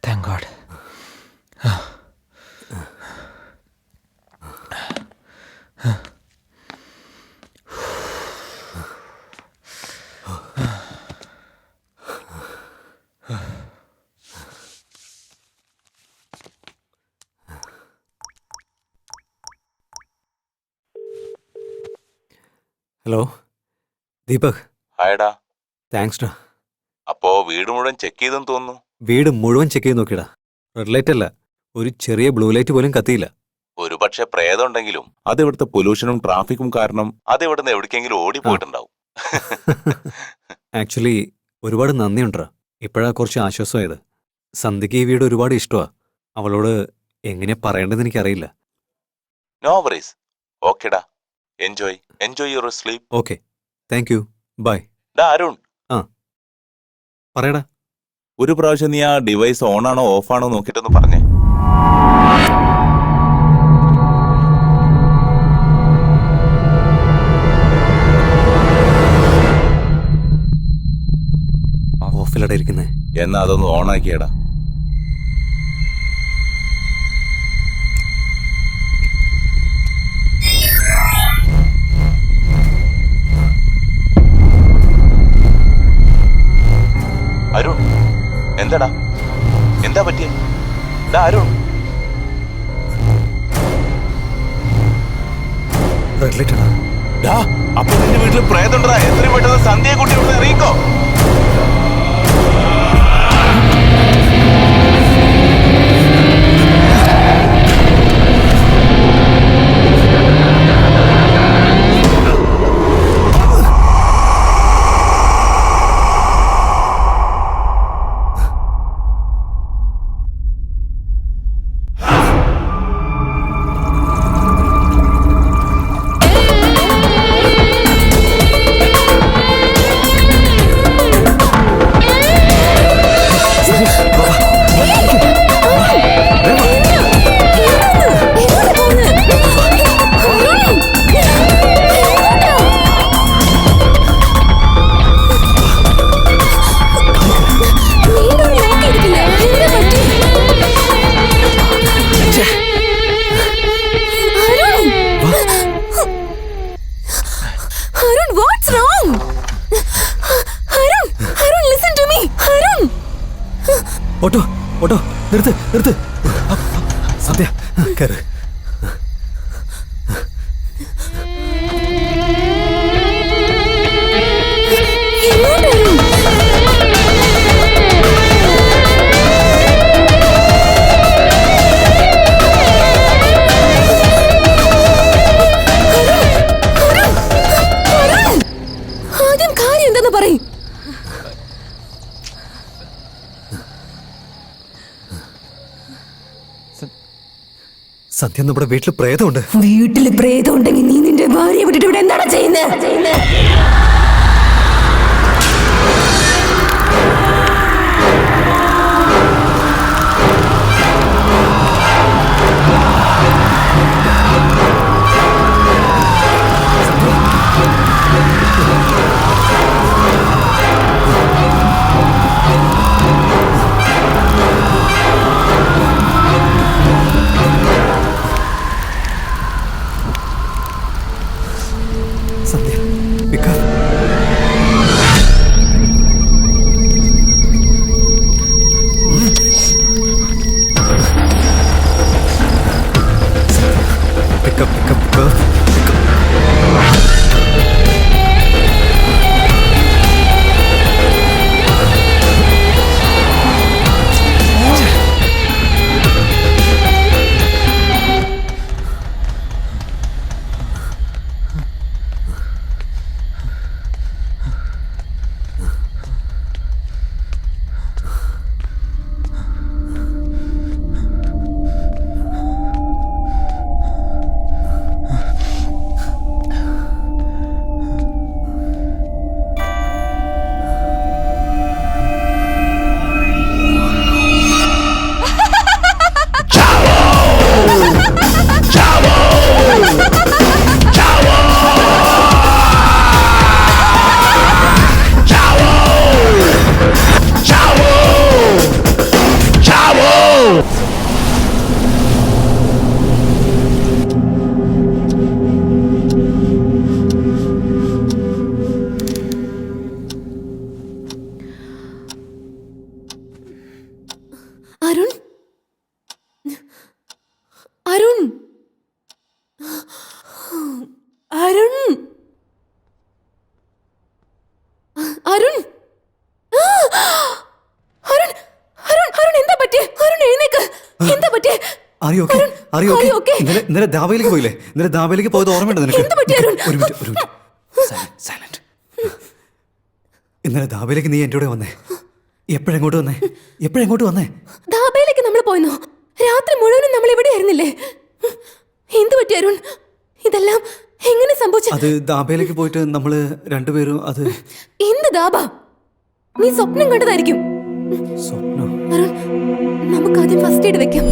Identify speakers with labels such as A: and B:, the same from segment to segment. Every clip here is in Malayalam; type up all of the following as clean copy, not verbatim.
A: Thank God.
B: ഹലോ ദീപക്.
C: ഹായടാ.
B: താങ്ക്സ് ഡാ.
C: അപ്പോ വീട് മുഴുവൻ ചെക്ക് ചെയ്തെന്ന് തോന്നുന്നു.
B: വീട് മുഴുവൻ ചെക്ക് ചെയ്ത് നോക്കിയടാ. റെഡ് ലൈറ്റ് അല്ല, ഒരു ചെറിയ ബ്ലൂ ലൈറ്റ് പോലും കത്തിയില്ല.
C: ഒരു പക്ഷെ പ്രേതം ഉണ്ടെങ്കിലും അത് ഇവിടുത്തെ പൊല്യൂഷനും ട്രാഫിക്കും കാരണം അത് ഇവിടുന്ന് എവിടേക്കെങ്കിലും ഓടിപ്പോയിട്ടുണ്ടാവും.
B: ആക്ച്വലി ഒരുപാട് നന്ദിയുണ്ടാ. ഇപ്പോഴാ കുറച്ച് ആശ്വാസമായത്. സന്ധ്യയ്ക്ക് ഈ വീട് ഒരുപാട് ഇഷ്ടമാ. അവളോട് എങ്ങനെയാ പറയേണ്ടതെന്ന് എനിക്കറിയില്ല.
C: No worries. ഓക്കെടാ. Enjoy your sleep.
B: Okay, thank you. Bye.
C: ഡാ അരുൺ,
B: പറയടാ.
C: ഒരു പ്രാവശ്യം നീ ആ ഡിവൈസ് ഓൺ ആണോ ഓഫ് ആണോ നോക്കിയിട്ടൊന്ന് പറഞ്ഞേ.
B: ഓഫിലടാ ഇരിക്കുന്നേ.
C: എന്നാ അതൊന്ന് ഓൺ ആക്കിയടാ. അരുൺ, എന്താടാ? എന്താ പറ്റിയ? അരുൺ,
B: റെഡ് ലൈറ്റ് ആണോ?
C: അപ്പൊ നിന്റെ വീട്ടിൽ പ്രേതമുണ്ടാ? എത്രയും പെട്ടെന്ന് സന്ധ്യയെ കൂട്ടി ഇവിടെ ഇറങ്ങിക്കോ.
B: ഓട്ടോ ഓട്ടോ നിർത്ത് നിർത്ത്. സന്ധ്യ കയറ്.
D: ആദ്യം കാര്യം എന്താന്ന് പറയും.
B: സന്ധ്യ, നമ്മുടെ വീട്ടിൽ പ്രേതമുണ്ട്.
D: വീട്ടില് പ്രേതം ഉണ്ടെങ്കിൽ നീ നിന്റെ ഭാര്യയെ വിട്ടിട്ട് ഇവിടെ എന്താണ് ചെയ്യുന്നത്?
B: സന്ധ്യ, അറിയോ
D: Are you okay?
B: ഇന്നലെ ദാബയിലേക്ക് പോയില്ലേ? ഇന്നലെ ദാബയിലേക്ക് പോയത് ഓർമ്മയുണ്ടോ നിനക്ക്?
D: എന്ത് പറ്റി, അരുൺ?
B: ഒരു മിനിറ്റ്. സൈലന്റ്. ഇന്നലെ ദാബയിലേക്ക് നീ എൻ്റെ കൂടെ വന്നേ. എപ്പോഴെങ്ങോട്ട് വന്നേ?
D: ധാബയിലേക്ക് നമ്മൾ പോയെന്നോ? രാത്രി മുഴുവനും നമ്മൾ ഇവിടെ ആയിരുന്നില്ലേ? എന്ത് പറ്റി അരുൺ? ഇതെല്ലാം എങ്ങനെ സംഭവിച്ചു?
B: അത് ദാബയിലേക്ക് പോയിട്ട് നമ്മള് രണ്ടുപേരും അത്
D: എന്ത് ദാബ? നീ സ്വപ്നം കണ്ടതായിരിക്കും.
B: സ്വപ്നം.
D: അരുൺ, നമുക്ക് ആദ്യം ഫസ്റ്റ് എയ്ഡ് വെക്കാം.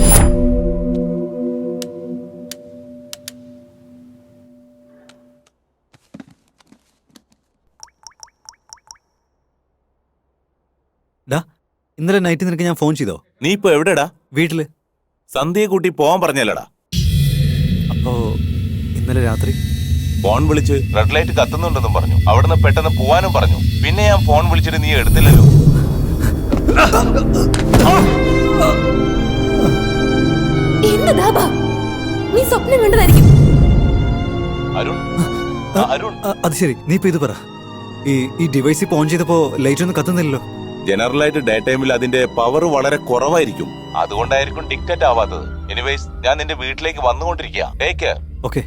B: ഡാ, ഇന്നലെ നൈറ്റ് നിനക്ക് ഞാൻ ഫോൺ ചെയ്തോ?
C: നീ ഇപ്പൊ എവിടെടാ?
B: വീട്ടില്.
C: സന്ധ്യയെ കൂട്ടി പോവാൻ പറഞ്ഞല്ലടാ.
B: അപ്പോ ഇന്നലെ രാത്രി
C: ഫോൺ വിളിച്ച് റെഡ് ലൈറ്റ് കത്തുന്നുണ്ടെന്നും പറഞ്ഞു. അവിടുന്ന് പെട്ടെന്ന് പോവാനും പറഞ്ഞു. പിന്നെ ഞാൻ ഫോൺ വിളിച്ചിട്ട് നീ എടുത്തില്ലല്ലോ.
D: എന്ത് ദാബ? നീ സ്വപ്നം കണ്ടതായിരിക്കും.
C: അരുൺ, അരുൺ,
B: അത് ശരി, നീ ഇപ്പൊ ഇത് പറ. ഈ ഡിവൈസ് ഇപ്പൊ ഓൺ ചെയ്തപ്പോ ലൈറ്റ് ഒന്നും കത്തുന്നില്ലല്ലോ.
C: ജനറലായിട്ട് ഡേ ടൈമിൽ അതിന്റെ പവർ വളരെ കുറവായിരിക്കും. അതുകൊണ്ടായിരിക്കും ഡിക്റ്റേറ്റ് ആവാത്തത്. എനിവേസ്, ഞാൻ നിന്റെ വീട്ടിലേക്ക് വന്നുകൊണ്ടിരിക്കുക. Take care.
B: ഓക്കെ.